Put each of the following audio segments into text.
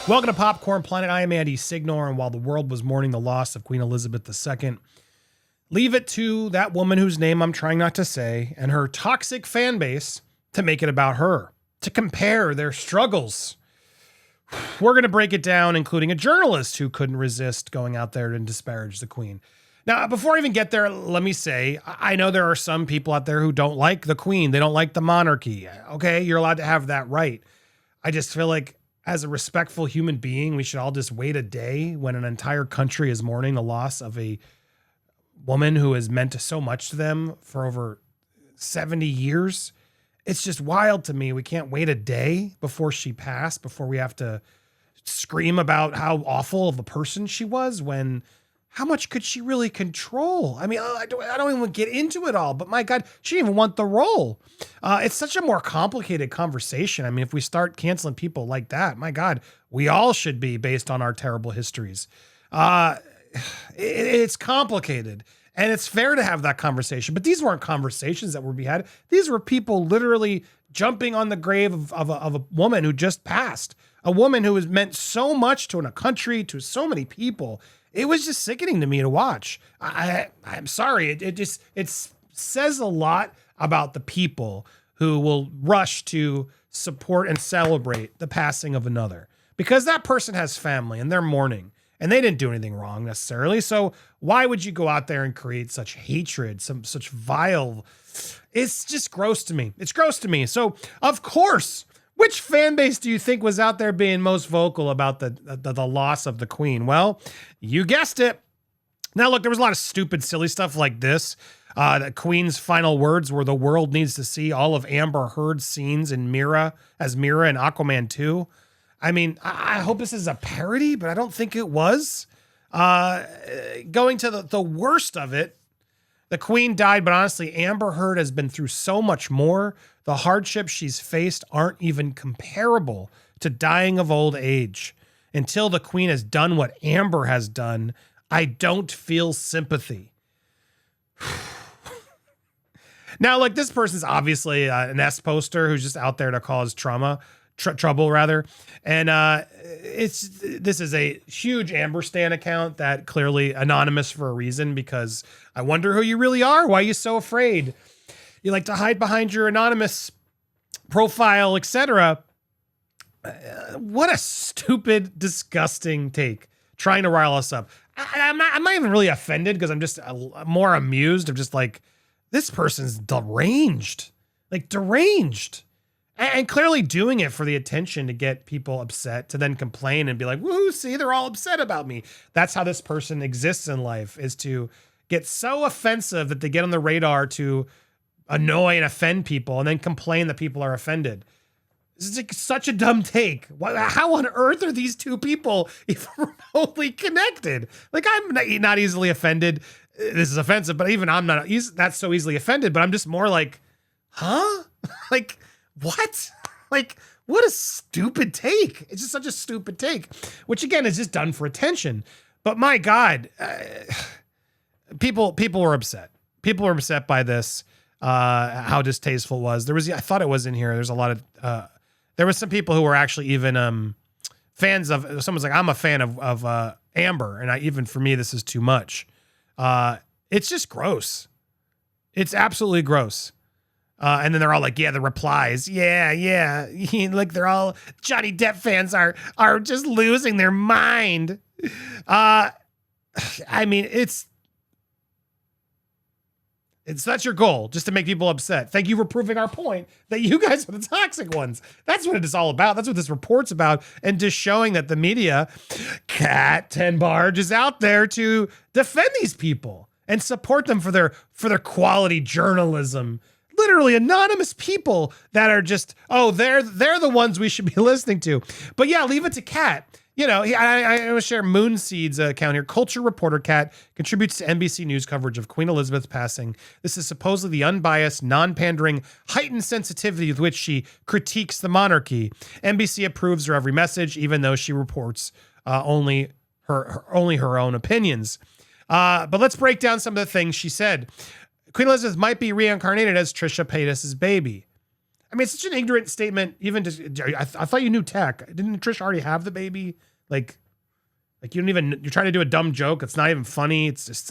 Welcome to Popcorn Planet. I am Andy Signor, and while the world was mourning the loss of Queen Elizabeth II, leave it to that woman whose name I'm trying not to say and her toxic fan base to make it about her, to compare their struggles. We're going to break it down, including a journalist who couldn't resist going out there and disparage the Queen. Now, before I even get there, let me say, I know there are some people out there who don't like the Queen. They don't like the monarchy. Okay, you're allowed to have that right. I just feel like as a respectful human being, we should all just wait a day when an entire country is mourning the loss of a woman who has meant so much to them for over 70 years. It's just wild to me. We can't wait a day before she passed, before we have to scream about how awful of a person she was, when how much could she really control? I mean, I don't even get into it all, but my God, she didn't even want the role. It's such a more complicated conversation. I mean, if we start canceling people like that, my God, we all should be based on our terrible histories. It's complicated, and it's fair to have that conversation, but these weren't conversations that were being had. These were people literally jumping on the grave of a woman who just passed, a woman who has meant so much to a country, to so many people. It was just sickening to me to watch. I'm sorry. It says a lot about the people who will rush to support and celebrate the passing of another, because that person has family and they're mourning and they didn't do anything wrong necessarily. So why would you go out there and create such hatred, such vile? It's just gross to me. It's gross to me. So of course, which fan base do you think was out there being most vocal about the loss of the Queen? Well, you guessed it. Now, look, there was a lot of stupid, silly stuff like this. The Queen's final words were, "The world needs to see all of Amber Heard's scenes in Mira in Aquaman 2. I mean, I hope this is a parody, but I don't think it was. Going to the worst of it, the Queen died, but honestly, Amber Heard has been through so much more. The hardships she's faced aren't even comparable to dying of old age. Until the Queen has done what Amber has done, I don't feel sympathy." Now, like, this person's obviously an S poster who's just out there to cause trouble. And this is a huge Amber Stan account that clearly anonymous for a reason, because I wonder who you really are. Why are you so afraid? You like to hide behind your anonymous profile, etc. What a stupid, disgusting take, trying to rile us up. I'm not even really offended, because I'm just more amused of just like, this person's deranged, like deranged. And clearly doing it for the attention to get people upset, to then complain and be like, woohoo, see, they're all upset about me. That's how this person exists in life, is to get so offensive that they get on the radar to annoy and offend people and then complain that people are offended. This is like such a dumb take. How on earth are these two people even remotely connected? Like, I'm not easily offended. This is offensive, but even I'm not so easily offended, but I'm just more like, huh? Like, what? Like, what a stupid take. It's just such a stupid take, which again is just done for attention. But my God, people were upset. People were upset by this, how distasteful it was. I thought it was in here. There's a lot of, there was some people who were actually even fans of, someone's like, I'm a fan of Amber. And even for me, this is too much. It's just gross. It's absolutely gross. And then they're all like, yeah, the replies. Yeah. Like, they're all Johnny Depp fans are just losing their mind. I mean, it's that's your goal, just to make people upset. Thank you for proving our point that you guys are the toxic ones. That's what it is all about. That's what this report's about. And just showing that the media, Cat 10 Barge, is out there to defend these people and support them for their quality journalism. Literally anonymous people that are just, they're the ones we should be listening to. But yeah, leave it to Cat. You know, I want to share Moonseed's account here. Culture reporter Kat contributes to NBC News coverage of Queen Elizabeth's passing. This is supposedly the unbiased, non-pandering, heightened sensitivity with which she critiques the monarchy. NBC approves her every message, even though she reports only her own opinions. But let's break down some of the things she said. Queen Elizabeth might be reincarnated as Trisha Paytas's baby. I mean, it's such an ignorant statement. Even just, I thought you knew tech. Didn't Trish already have the baby? Like you don't even, you're trying to do a dumb joke. It's not even funny. It's just,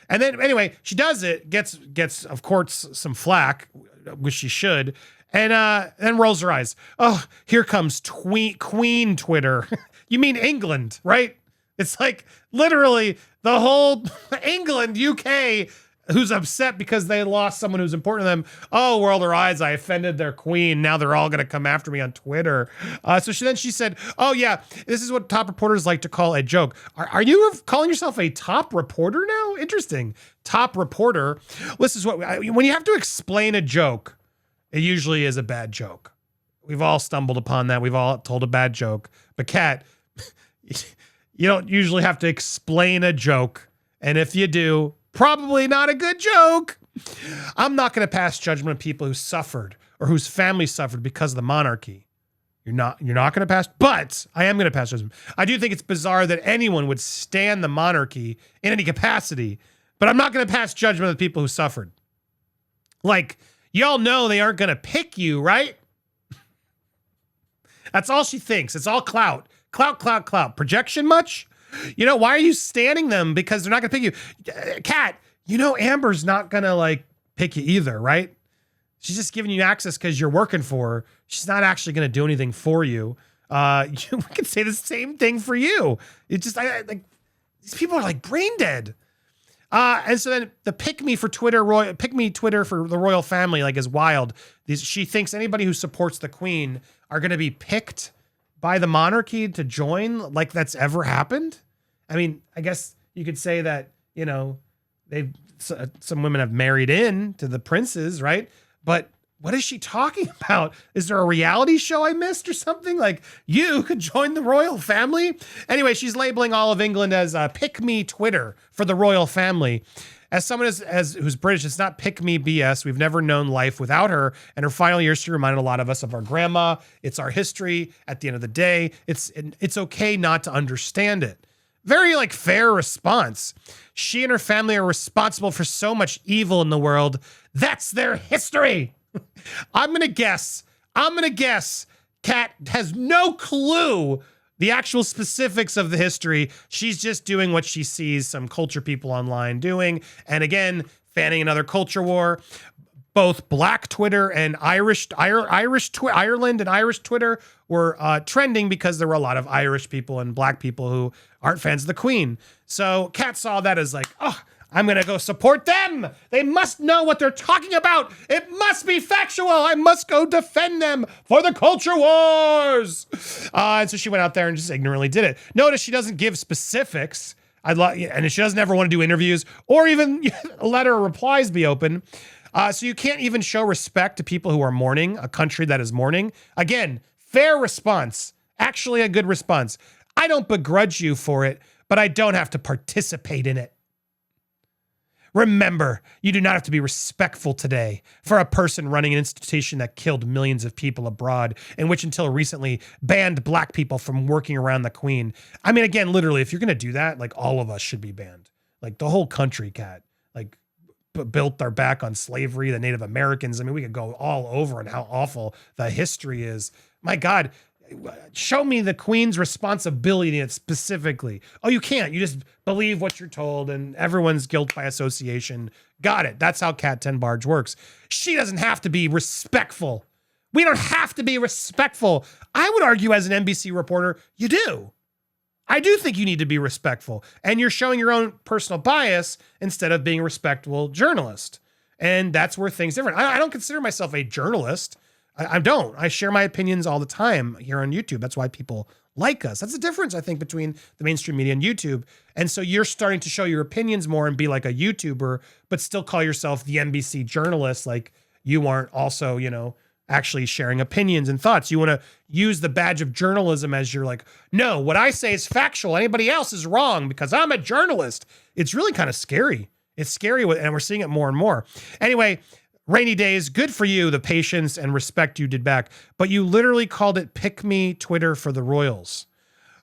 and then anyway, she does it, gets of course some flack, which she should. And then rolls her eyes. Oh, here comes Queen Twitter. You mean England, right? It's like literally the whole England, UK, who's upset because they lost someone who's important to them. Oh, roll their eyes. I offended their queen. Now they're all going to come after me on Twitter. So she said, oh yeah, this is what top reporters like to call a joke. Are you calling yourself a top reporter now? Interesting. Top reporter. This is what, when you have to explain a joke, it usually is a bad joke. We've all stumbled upon that. We've all told a bad joke. But Kat, you don't usually have to explain a joke. And if you do, probably not a good joke. I'm not going to pass judgment on people who suffered or whose family suffered because of the monarchy. You're not going to pass, but I am going to pass judgment. I do think it's bizarre that anyone would stand the monarchy in any capacity, but I'm not going to pass judgment on the people who suffered. Like, y'all know they aren't going to pick you, right? That's all she thinks. It's all clout. Clout. Projection much? You know, why are you standing them? Because they're not going to pick you. Kat, you know Amber's not going to, like, pick you either, right? She's just giving you access because you're working for her. She's not actually going to do anything for you. We can say the same thing for you. It's just, like, these people are, like, brain dead. And so then the pick me Twitter for the royal family, like, is wild. She thinks anybody who supports the queen are going to be picked by the monarchy to join, like that's ever happened. I mean, I guess you could say that, you know, some women have married in to the princes, right? But what is she talking about? Is there a reality show I missed or something? Like, you could join the royal family? Anyway, she's labeling all of England as pick me Twitter for the royal family. As someone who's British, it's not pick me BS. We've never known life without her. And her final years, she reminded a lot of us of our grandma. It's our history. At the end of the day, it's okay not to understand it. Very, like, fair response. She and her family are responsible for so much evil in the world. That's their history. I'm going to guess Kat has no clue the actual specifics of the history. She's just doing what she sees some culture people online doing. And again, fanning another culture war. Both Black Twitter and Ireland and Irish Twitter were trending because there were a lot of Irish people and Black people who aren't fans of the Queen. So Kat saw that as like, oh, I'm going to go support them. They must know what they're talking about. It must be factual. I must go defend them for the culture wars. And so she went out there and just ignorantly did it. Notice she doesn't give specifics. And she doesn't ever want to do interviews or even let her replies be open. So you can't even show respect to people who are mourning, a country that is mourning. Again, fair response. Actually a good response. I don't begrudge you for it, but I don't have to participate in it. Remember, you do not have to be respectful today for a person running an institution that killed millions of people abroad and which until recently banned Black people from working around the Queen. I mean, again, literally, if you're going to do that, like, all of us should be banned. Like, the whole country, Kat. Like, built our back on slavery, the Native Americans. I mean, we could go all over on how awful the history is. My God, show me the Queen's responsibility in it specifically. Oh, you can't. You just believe what you're told and everyone's guilt by association. Got it. That's how Kat Tenbarge works. She doesn't have to be respectful. We don't have to be respectful. I would argue as an NBC reporter, you do. I do think you need to be respectful, and you're showing your own personal bias instead of being a respectable journalist. And that's where things different. I don't consider myself a journalist. I don't. I share my opinions all the time here on YouTube. That's why people like us. That's the difference, I think, between the mainstream media and YouTube. And so you're starting to show your opinions more and be like a YouTuber, but still call yourself the NBC journalist. Like, you aren't also, you know, actually sharing opinions and thoughts. You want to use the badge of journalism as you're like, no, what I say is factual. Anybody else is wrong because I'm a journalist. It's really kind of scary. It's scary, and we're seeing it more and more. Anyway, rainy days, good for you, the patience and respect you did back, but you literally called it pick me Twitter for the royals.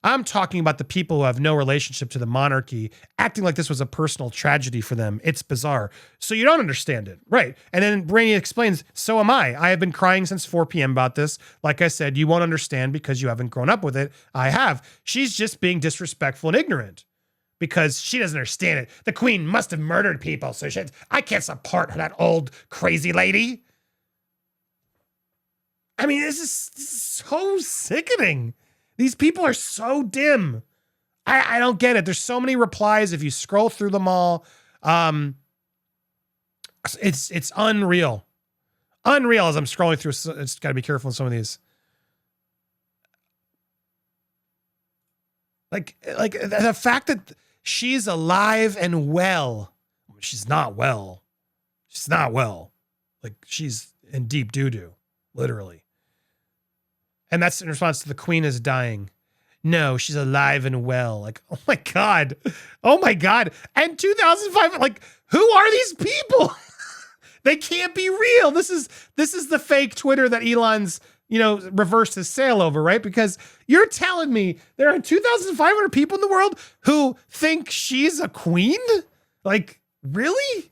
I'm talking about the people who have no relationship to the monarchy acting like this was a personal tragedy for them. It's bizarre. So you don't understand it. Right. And then Brainy explains, so am I. I have been crying since 4 p.m. about this. Like I said, you won't understand because you haven't grown up with it. I have. She's just being disrespectful and ignorant because she doesn't understand it. The queen must have murdered people. So I can't support that old crazy lady. I mean, this is so sickening. These people are so dim. I don't get it. There's so many replies. If you scroll through them all, it's unreal. Unreal as I'm scrolling through. It's got to be careful in some of these. Like the fact that she's alive and well. She's not well. She's not well. Like she's in deep doo-doo, literally. And that's in response to the queen is dying. No, she's alive and well. Like, oh my God. Oh my God. And 2005, like, who are these people? They can't be real. This is the fake Twitter that Elon's, reversed his sale over, right? Because you're telling me there are 2,500 people in the world who think she's a queen? Like, really?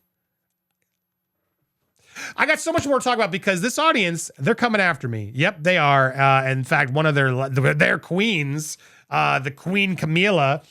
I got so much more to talk about because this audience, they're coming after me. Yep, they are. In fact, one of their queens, the Queen Camilla,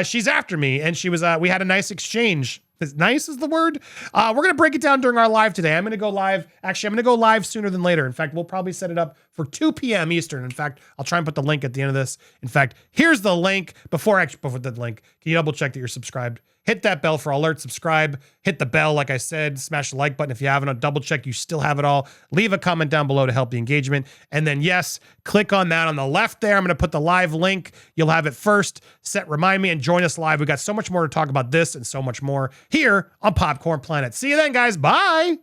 she's after me, and she was. We had a nice exchange. Nice is the word. We're gonna break it down during our live today. I'm gonna go live. Actually, I'm gonna go live sooner than later. In fact, we'll probably set it up for 2 p.m. Eastern. In fact, I'll try and put the link at the end of this. In fact, here's the link. Before the link, can you double check that you're subscribed? Hit that bell for alerts, subscribe, hit the bell, like I said, smash the like button if you haven't, double check you still have it all. Leave a comment down below to help the engagement. And then yes, click on that on the left there. I'm going to put the live link. You'll have it first. Remind me and join us live. We got so much more to talk about this and so much more here on Popcorn Planet. See you then, guys. Bye.